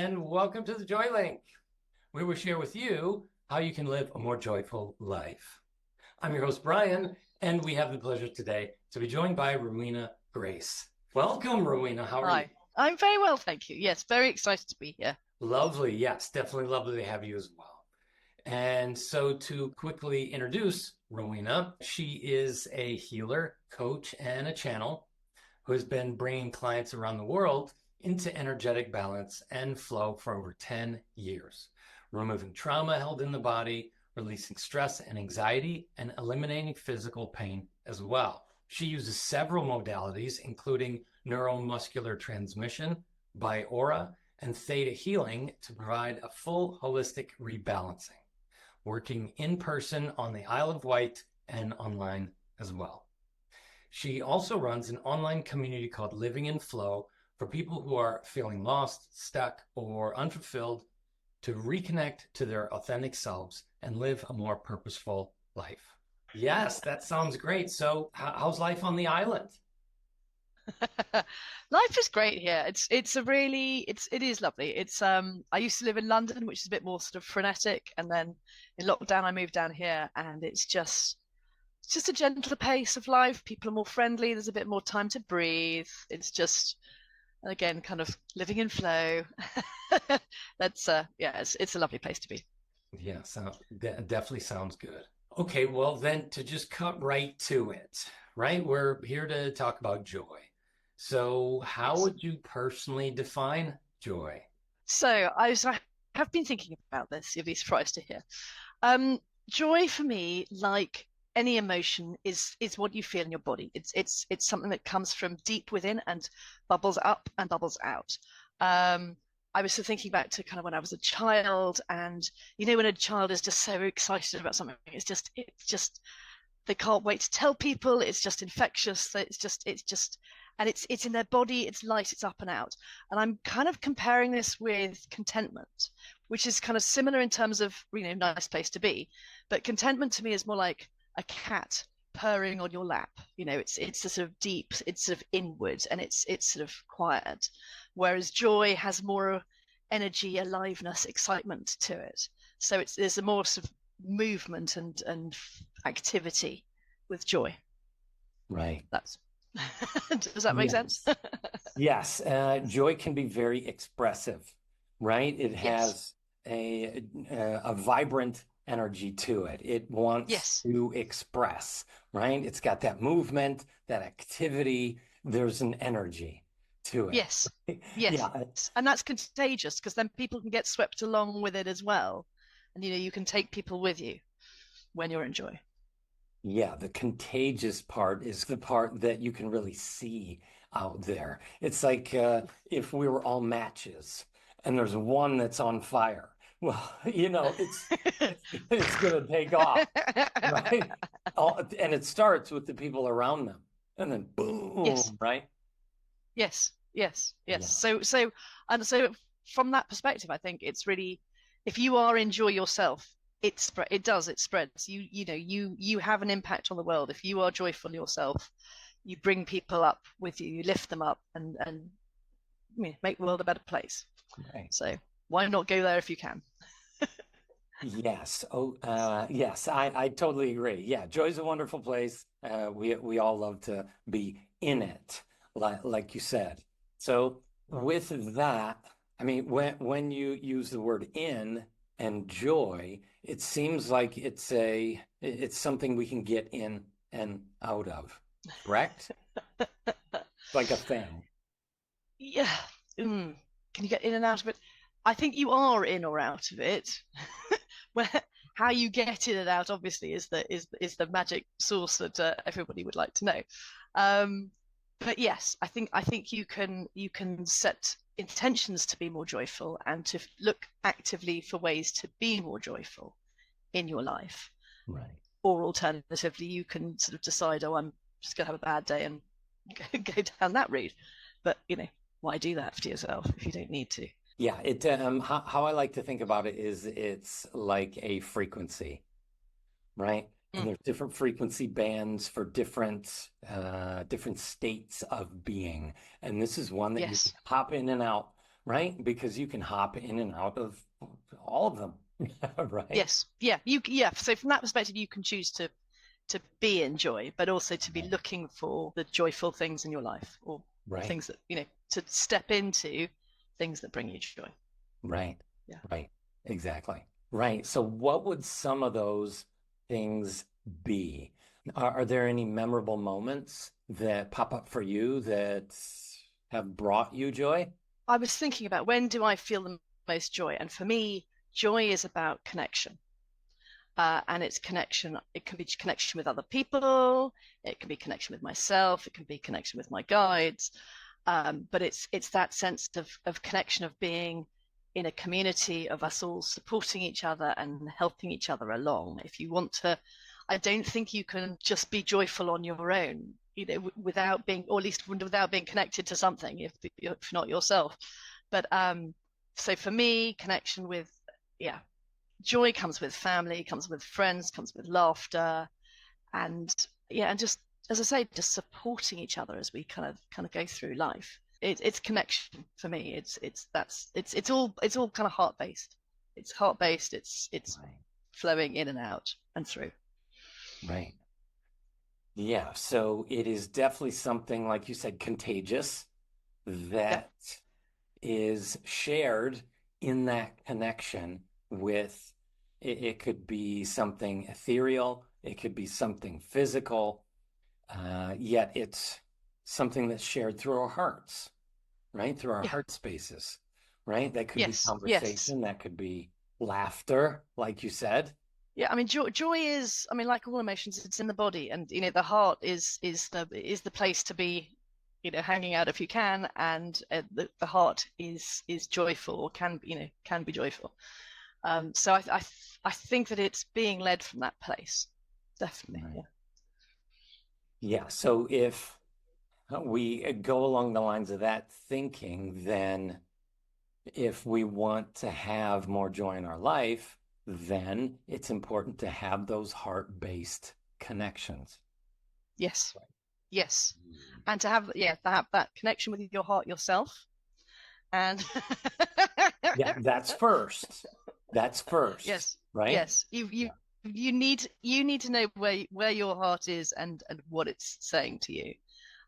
and welcome to the Joy Link, where we share with you how you can live a more joyful life. I'm your host, Brian, and we have the pleasure today to be joined by Rowena Grace. Welcome, Rowena. How are you? Hi, I'm very well, thank you. Yes, very excited to be here. Lovely. Yes, definitely lovely to have you as well. And so to quickly introduce Rowena, she is a healer, coach, and a channel who has been bringing clients around the world into energetic balance and flow for over 10 years, removing trauma held in the body, releasing stress and anxiety, and eliminating physical pain as well. She uses several modalities, including neuromuscular transmission, bi-aura, and theta healing to provide a full holistic rebalancing, working in person on the Isle of Wight and online as well. She also runs an online community called Living in Flow for people who are feeling lost, stuck, or unfulfilled to reconnect to their authentic selves and live a more purposeful life. Yes, that sounds great. So, how's life on the island? Life is great here. It is lovely. I used to live in London, which is a bit more sort of frenetic, and then in lockdown I moved down here, and it's just a gentler pace of life. People are more friendly. There's a bit more time to breathe. It's just again kind of living in flow. That's yeah, it's a lovely place to be. Yeah, definitely sounds good. Okay, well, then to just cut right to it, right? We're here to talk about joy. So, how Yes. would you personally define joy? I have been thinking about this. You'll be surprised to hear. Um, Joy for me, like any emotion, is what you feel in your body. It's something that comes from deep within and bubbles up and bubbles out. I was thinking back to kind of when I was a child, and when a child is just so excited about something, it's just they can't wait to tell people. It's just infectious. It's just and it's in their body. It's light. It's up and out. And I'm kind of comparing this with contentment, which is kind of similar in terms of nice place to be, but contentment to me is more like a cat purring on your lap. It's a sort of deep. It's sort of inward, and it's sort of quiet. Whereas joy has more energy, aliveness, excitement to it. So there's a more sort of movement and activity with joy. Right. That's Does that make sense? Yes. Yes. Joy can be very expressive, right? It Yes. has a vibrant energy to it. It wants Yes. to express, right? It's got that movement, that activity. There's an energy to it. Yes. Yes. Yeah. And that's contagious because then people can get swept along with it as well. And you can take people with you when you're in joy. Yeah, the contagious part is the part that you can really see out there. It's like if we were all matches and there's one that's on fire. Well, it's going to take off, right? And it starts with the people around them, and then Yes. boom, right? Yes. Yes. Yes. Yeah, So from that perspective, I think it's really, if you are in joy yourself, it spreads. You have an impact on the world. If you are joyful yourself, you bring people up with you, you lift them up, and make the world a better place. right. So why not go there if you can? Yes. Oh, yes. I totally agree. Yeah, joy's a wonderful place. We all love to be in it, like you said. So with that, I mean, when you use the word in and joy, it seems like it's something we can get in and out of, correct? Like a fan. Yeah. Mm. Can you get in and out of it? I think you are in or out of it. Where How you get in and out, obviously, is the magic source that everybody would like to know. Um, but yes, I think you can set intentions to be more joyful and to look actively for ways to be more joyful in your life. Right. Or alternatively, you can sort of decide, oh, I'm just going to have a bad day and go down that route. But why do that to yourself if you don't need to? Yeah, how I like to think about it is it's like a frequency, right? And Mm, there's different frequency bands for different states of being. And this is one that you yes. can hop in and out right? Because you can hop in and out of all of them, right? Yes. Yeah. So from that perspective, you can choose to be in joy, but also to be Right. looking for the joyful things in your life, or Right. things that, to step into things that bring you joy. Right. Yeah. Right. Exactly. Right. So what would some of those things be? Are there any memorable moments that pop up for you that have brought you joy? I was thinking about, when do I feel the most joy? And for me, joy is about connection. And it's connection. It can be connection with other people. It can be connection with myself. It can be connection with my guides. But it's that sense of connection, of being in a community, of us all supporting each other and helping each other along. If you want to, I don't think you can just be joyful on your own, without being, or at least without being connected to something, if not yourself. But so for me, connection with, yeah, joy comes with family, comes with friends, comes with laughter, and yeah, and just, as I say, just supporting each other as we kind of go through life. It's connection for me. It's all kind of heart based. It's heart based. It's Right. flowing in and out and through. Right. Yeah. So it is definitely something, like you said, contagious Yeah, that is shared in that connection with it could be something ethereal, it could be something physical, yet it's something that's shared through our hearts, right? Through our yeah, heart spaces, right? That could be yes, yes. conversation, that could be laughter, like you said. Yeah, I mean, joy is, I mean, like all emotions, it's in the body, and the heart is the place to be, hanging out if you can, and the heart is joyful, or can be joyful. So I think that it's being led from that place, definitely. Right. Yeah. Yeah. So if we go along the lines of that thinking, then if we want to have more joy in our life, then it's important to have those heart-based connections. Yes. Right. Yes. And to have that connection with your heart yourself, and Yeah, that's first. That's first, yes, right? yes. You Yeah. you you need to know where your heart is, and what it's saying to you.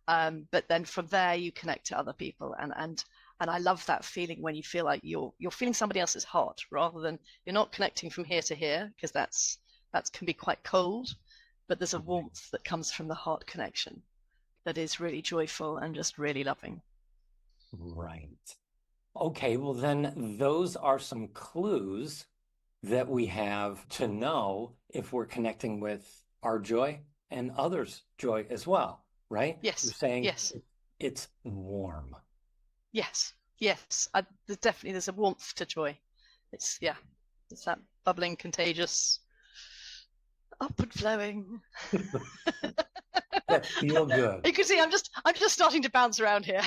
But then from there you connect to other people, and I love that feeling when you feel like you're feeling somebody else's heart, rather than, you're not connecting from here to here, because that can be quite cold, but there's a warmth that comes from the heart connection that is really joyful and just really loving. Right. Okay, well, then those are some clues that we have to know if we're connecting with our joy and others' joy as well, right? You're Yes, saying yes, it's warm. yes, yes. There's a warmth to joy. It's that bubbling, contagious, upward flowing. That feel good, You can see I'm just starting to bounce around here.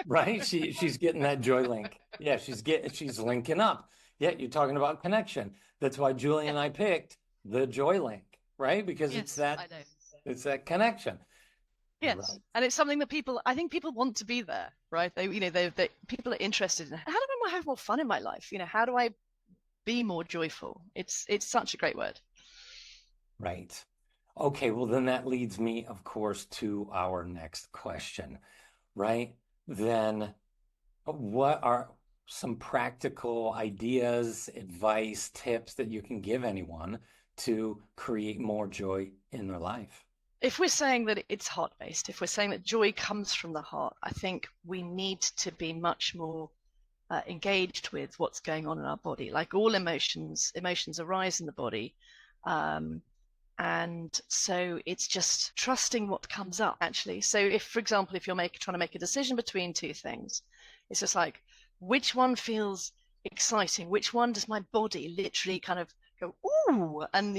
right? She's getting that joy link. Yeah, she's linking up. Yeah, you're talking about connection. That's why Julie Yeah. and I picked the joy link, right? Because Yes, I know. it's that connection. Yes, Right. and it's something that I think people want to be there, right? People are interested in, how do I have more fun in my life? How do I be more joyful? It's such a great word. Right. Okay, well, then that leads me, of course, to our next question, right? Then what are some practical ideas, advice, tips that you can give anyone to create more joy in their life? If we're saying that it's heart based, if we're saying that joy comes from the heart, I think we need to be much more engaged with what's going on in our body. Like all emotions arise in the body. Um, and so it's just trusting what comes up, actually. So if, for example, if you're trying to make a decision between two things, it's just like, which one feels exciting? Which one does my body literally kind of go, ooh, and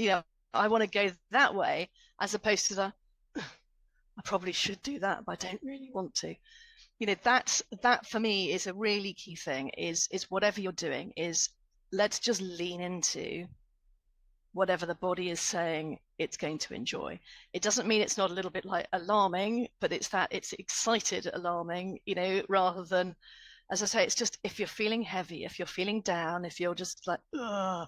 I want to go that way, as opposed to the, I probably should do that, but I don't really want to. That for me is a really key thing. Is whatever you're doing, is let's just lean into whatever the body is saying it's going to enjoy. It doesn't mean it's not a little bit like alarming, but it's that it's excited alarming, rather than, as I say, it's just if you're feeling heavy, if you're feeling down, if you're just like, ugh,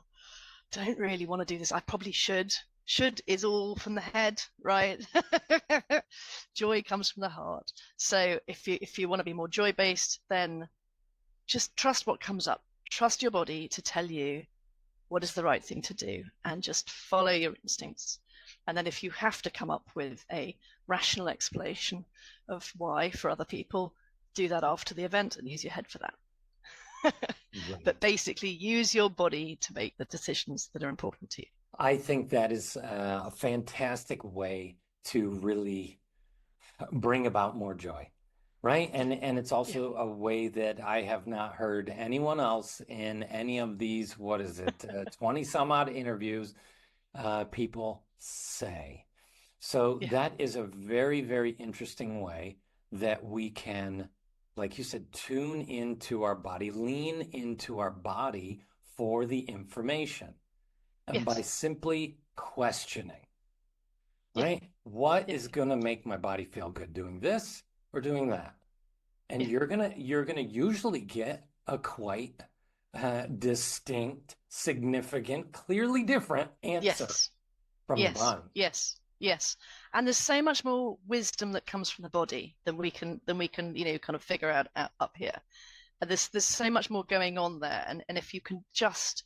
don't really want to do this. I probably should. Should is all from the head, right? Joy comes from the heart. So if you want to be more joy based, then just trust what comes up. Trust your body to tell you what is the right thing to do, and just follow your instincts. And then if you have to come up with a rational explanation of why for other people, do that after the event and use your head for that. Right. But basically use your body to make the decisions that are important to you. I think that is a fantastic way to really bring about more joy, right? And it's also a way that I have not heard anyone else in any of these, 20 some odd interviews, people say. So that is a very, very interesting way that we can, like you said, tune into our body, lean into our body for the information. And by simply questioning, right? What is going to make my body feel good, doing this or doing that? And you're gonna usually get a quite distinct, significant, clearly different answer from the body. Yes. And there's so much more wisdom that comes from the body than we can kind of figure out up here. And there's so much more going on there, and if you can just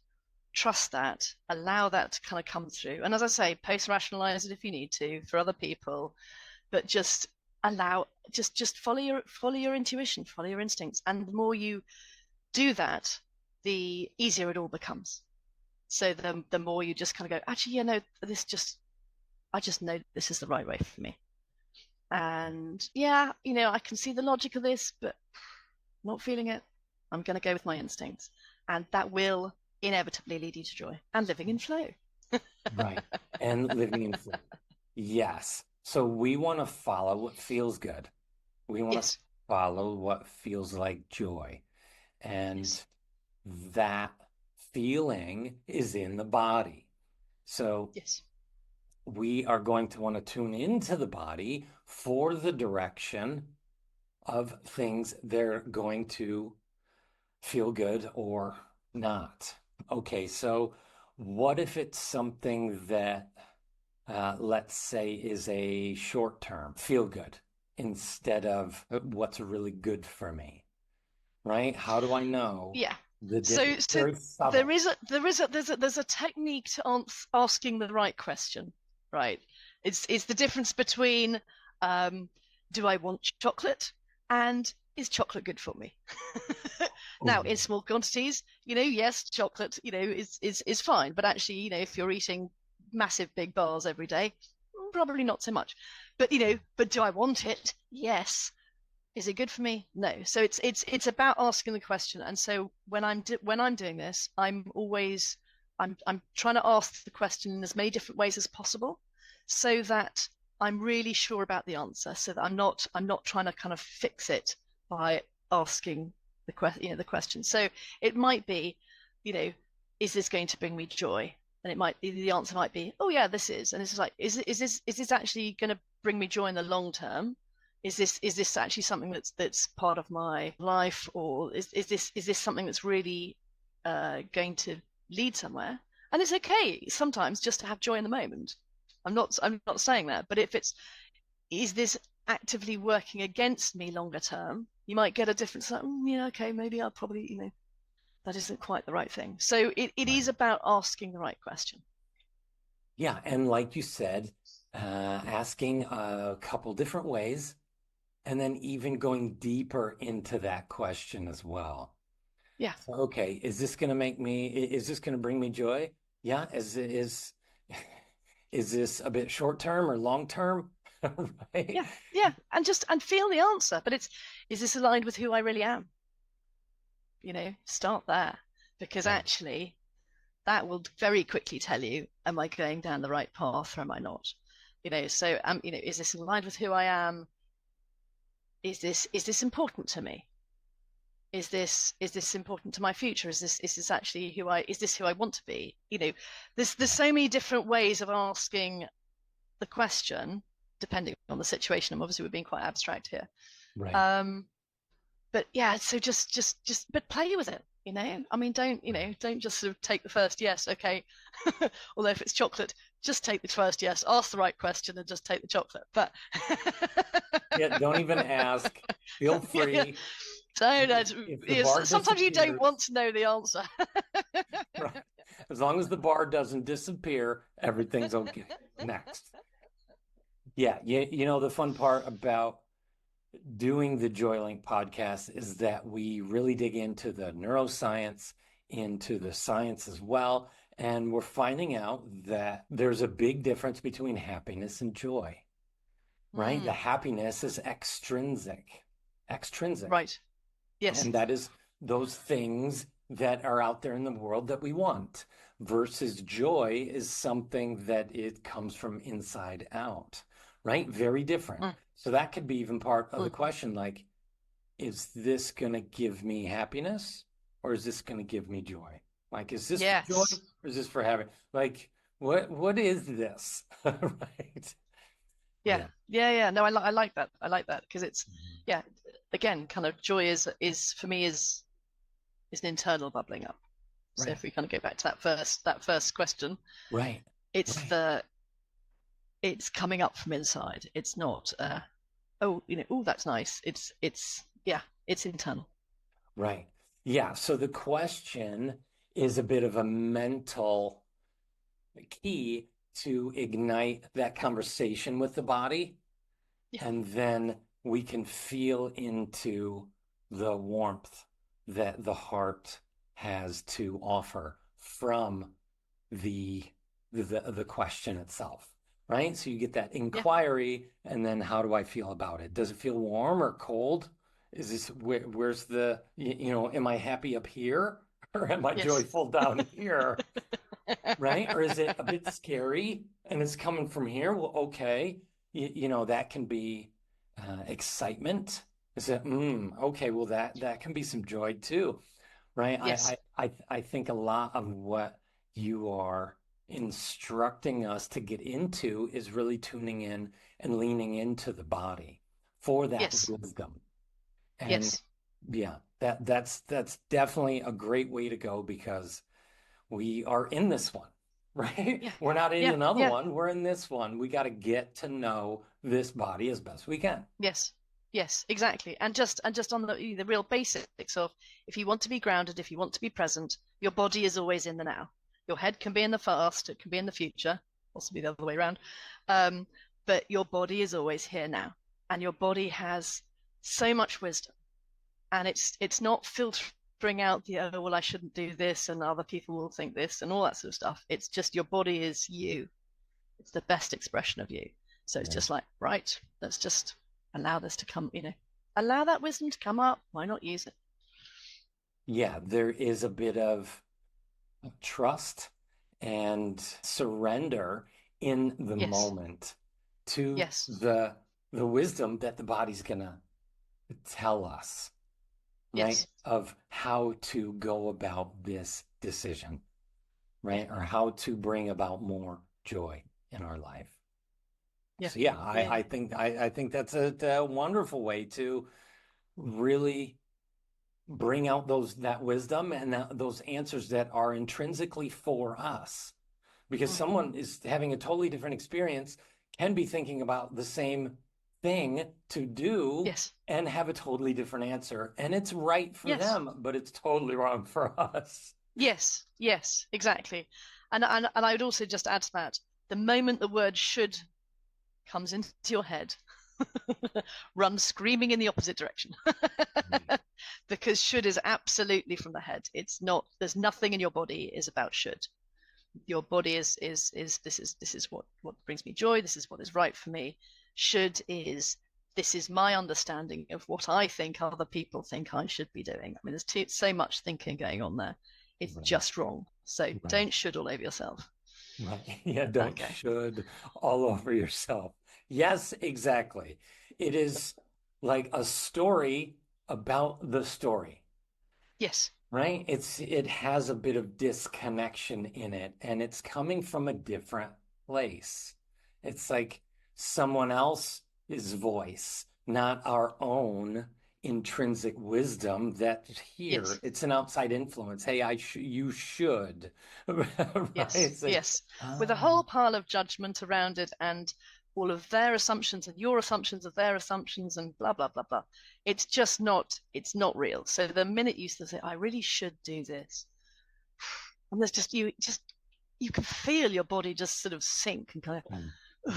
trust that, allow that to kind of come through. And as I say, post-rationalize it if you need to for other people, but just follow your intuition, follow your instincts. And the more you do that, the easier it all becomes. So the more you just kind of go, actually, I just know this is the right way for me. And I can see the logic of this, but I'm not feeling it. I'm going to go with my instincts. And that will inevitably lead you to joy and living in flow. Right. And living in flow. Yes. So we want to follow what feels good. We want to follow what feels like joy. And that feeling is in the body. So we are going to want to tune into the body for the direction of things they're going to feel good or not. Okay, so what if it's something that, let's say, is a short-term feel good instead of what's really good for me, right? How do I know? So there's a technique to asking the right question, right? It's the difference between do I want chocolate and is chocolate good for me? Now, in small quantities, yes, chocolate, is fine. But actually, if you're eating massive big bars every day, probably not so much. But but do I want it? Yes. Is it good for me? No. So it's about asking the question. And so when I'm doing this, I'm trying to ask the question in as many different ways as possible, so that I'm really sure about the answer. So that I'm not trying to kind of fix it by asking the question. So it might be, is this going to bring me joy? And it might be, the answer might be, oh yeah, this is. And it's like, is this actually going to bring me joy in the long term? Is this actually something that's part of my life, or is this something that's really going to lead somewhere? And it's okay sometimes just to have joy in the moment. I'm not saying that, but if is this actively working against me longer term, you might get a different okay, maybe I'll probably, that isn't quite the right thing. So it is about asking the right question. Yeah, and like you said, asking a couple different ways, and then even going deeper into that question as well. Yeah. So, okay, is this going to bring me joy? Yeah. Is this a bit short term or long term? Right? Yeah. And feel the answer. But is this aligned with who I really am? Start there, because actually that will very quickly tell you, am I going down the right path or am I not? So is this aligned with who I am? Is this important to me? is this important to my future? Is this actually is this who I want to be? There's so many different ways of asking the question, depending on the situation. And obviously we're being quite abstract here. Right. Um, but yeah, so but play with it. I mean, don't just sort of take the first yes. Okay, although if it's chocolate, just take the first yes. Ask the right question and just take the chocolate. But Yeah, don't even ask. Feel yeah, yeah. free. So If the bar sometimes you don't want disappears, to know the answer. right. As long as the bar doesn't disappear, everything's okay. Next. Yeah, the fun part about doing the JoyLink podcast is that we really dig into the neuroscience, into the science as well. And we're finding out that there's a big difference between happiness and joy, right? The Mm, happiness is extrinsic. right. Yes. And that is those things that are out there in the world that we want versus joy is something that it comes from inside out, right? Very different. Mm, So that could be even part of the mm. question, like, is this going to give me happiness or is this going to give me joy? Like, is this for joy Yes. or is this for having, like, what is this? Right. Yeah. Yeah. Yeah. No, I like that. I like that because it's, Mhm. yeah, again, kind of joy is for me is an internal bubbling up. So Right. if we kind of go back to that first question, Right. it's Right. it's coming up from inside. It's not oh, oh, that's nice. Yeah, it's internal. Right. Yeah. So the question is a bit of a mental key to ignite that conversation with the body. Yeah. And then we can feel into the warmth that the heart has to offer from the the question itself, right? So you get that Yeah. inquiry, and then how do I feel about it? Does it feel warm or cold? Is this where's am I happy up here or am I Yes. joyful down here? Right? Or is it a bit scary and it's coming from here? Well, okay. That can be excitement. Is it, okay, well that can be some joy too, right? Yes. I think a lot of what you are instructing us to get into is really tuning in and leaning into the body for that Yes. wisdom. And Yes. yeah, that's definitely a great way to go because we are in this one, right? Yeah. We're not in Yeah. another Yeah. one. We're in this one. We got to get to know this body as best we can. Yes. Yes, exactly. And just on the real basics of if you want to be grounded, if you want to be present, your body is always in the now. Your head can be in the past, it can be in the future, possibly the other way around. Um, but your body is always here now. And your body has so much wisdom. And it's not filtering out the oh well I shouldn't do this and other people will think this and all that sort of stuff. It's just your body is you. It's the best expression of you. So it's Right. just like, right, let's just allow this to come, allow that wisdom to come up. Why not use it? Yeah, there is a bit of trust and surrender in the Yes. moment to Yes. the wisdom that the body's gonna tell us, right? Yes. Of how to go about this decision, Yeah. right? Or how to bring about more joy in our life. Yeah. So yeah, Yeah. I think that's a wonderful way to really bring out that wisdom and those answers that are intrinsically for us. Because Mm. someone is having a totally different experience, can be thinking about the same thing to do Yes. and have a totally different answer. And it's right for Yes. them, but it's totally wrong for us. Yes. Yes. Exactly. And I would also just add to that, the moment the word should comes into your head, run screaming in the opposite direction. Right. Because should is absolutely from the head. It's not, there's nothing in your body is about should. Your body is this is what brings me joy, this is what is right for me. Should is this is my understanding of what I think other people think I should be doing. I mean, there's so much thinking going on there. It's Right. just wrong. So Right. don't should all over yourself. Right. Yeah, Let that don't go. should all over yourself. Yes, exactly. It is like a story about the story. Yes. right? It has a bit of disconnection in it, and it's coming from a different place. It's like someone else's voice, not our own intrinsic wisdom that here Yes. it's an outside influence. Hey, you should, right? Yes. It's like, Yes. With a whole pile of judgment around it and all of their assumptions and your assumptions of their assumptions and blah blah blah blah. It's not real. So the minute you say, I really should do this, and there's you can feel your body just sort of sink and kind of,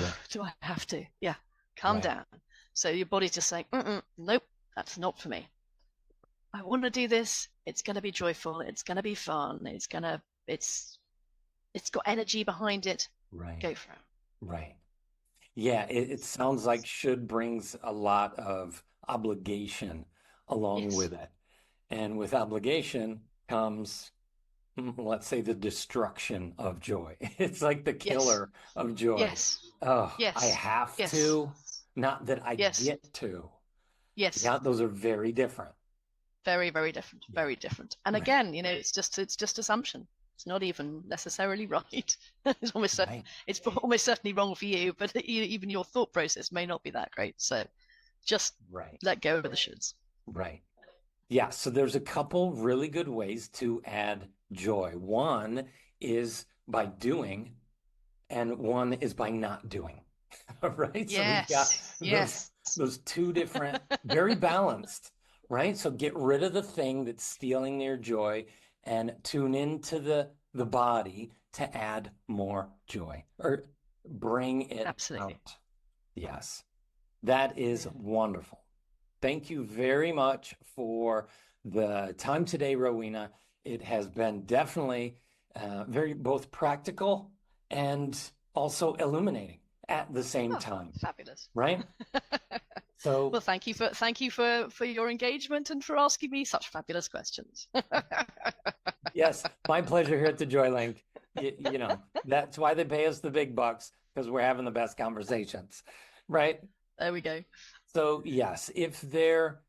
yeah, do I have to? Yeah, calm right, down. So your body's just saying, nope, that's not for me. I want to do this. It's going to be joyful. It's going to be fun. It's got energy behind it. right, Go for it. right. Yeah, it sounds like should brings a lot of obligation along Yes. with it. And with obligation comes, let's say, the destruction of joy. It's like the Yes. killer of joy. Yes. Oh, I Yes. have Yes. to, not that I Yes. get to. Yes. Yeah, those are very different. Very, very different. Yeah, Very different. And right, again, it's just assumption. It's not even necessarily right. right, It's almost certainly wrong for you, but even your thought process may not be that great. So just right, let go of the shoulds. right. Yeah, so there's a couple really good ways to add joy. One is by doing, and one is by not doing. Right? So we've got Yes. those Yes. those two different, very balanced, right? So get rid of the thing that's stealing your joy and tune into the body to add more joy or bring it Absolutely. out. Yes. That is wonderful. Thank you very much for the time today, Rowena. It has been definitely very both practical and also illuminating at the same Oh, time, fabulous. right? So, Well, thank you for your engagement and for asking me such fabulous questions. yes, my pleasure here at the Joy Link. You know, that's why they pay us the big bucks because we're having the best conversations, right? There we go. So, yes, if there,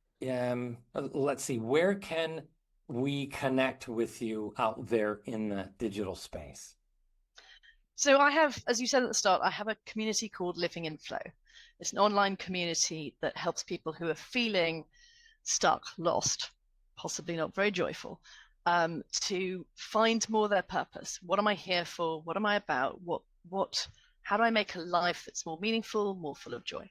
let's see, where can we connect with you out there in the digital space? So I have, as you said at the start, I have a community called Living in Flow. It's an online community that helps people who are feeling stuck, lost, possibly not very joyful, to find more their purpose. What am I here for? What am I about? How do I make a life that's more meaningful, more full of joy?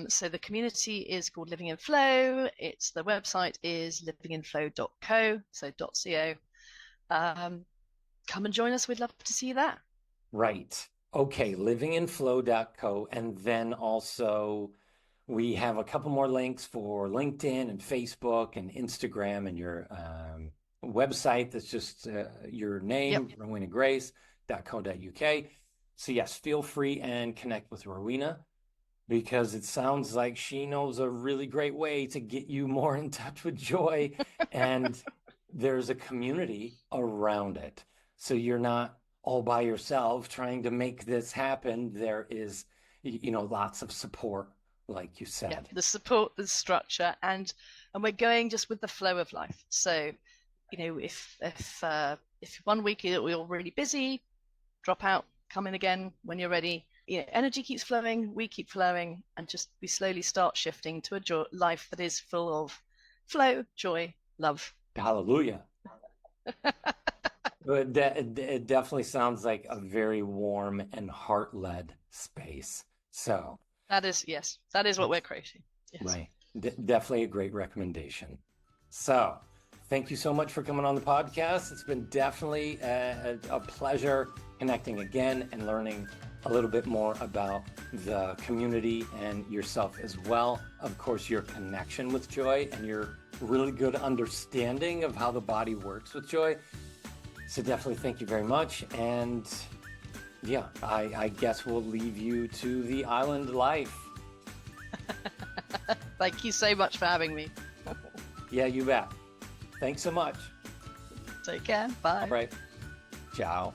So the community is called Living in Flow. The website is livinginflow.co, so .co. Come and join us. We'd love to see you there. Right. Okay, livinginflow.co. And then also we have a couple more links for LinkedIn and Facebook and Instagram and your website that's just your name, Yep. rowenagrace.co.uk. So yes, feel free and connect with Rowena because it sounds like she knows a really great way to get you more in touch with joy. And there's a community around it. So you're not all by yourself trying to make this happen. There is, lots of support, like you said. Yeah, the support, the structure, and we're going just with the flow of life. So, if 1 week you're really busy, drop out, come in again when you're ready. Energy keeps flowing, we keep flowing, and we slowly start shifting to a life that is full of flow, joy, love. Hallelujah. But it definitely sounds like a very warm and heart-led space. So that is what we're creating. Yes. Right. Definitely a great recommendation. So thank you so much for coming on the podcast. It's been definitely a pleasure connecting again and learning a little bit more about the community and yourself as well. Of course, your connection with joy and your really good understanding of how the body works with joy. So definitely thank you very much. And yeah, I guess we'll leave you to the island life. Thank you so much for having me. Yeah, you bet. Thanks so much. Take care. Bye. All right. Ciao.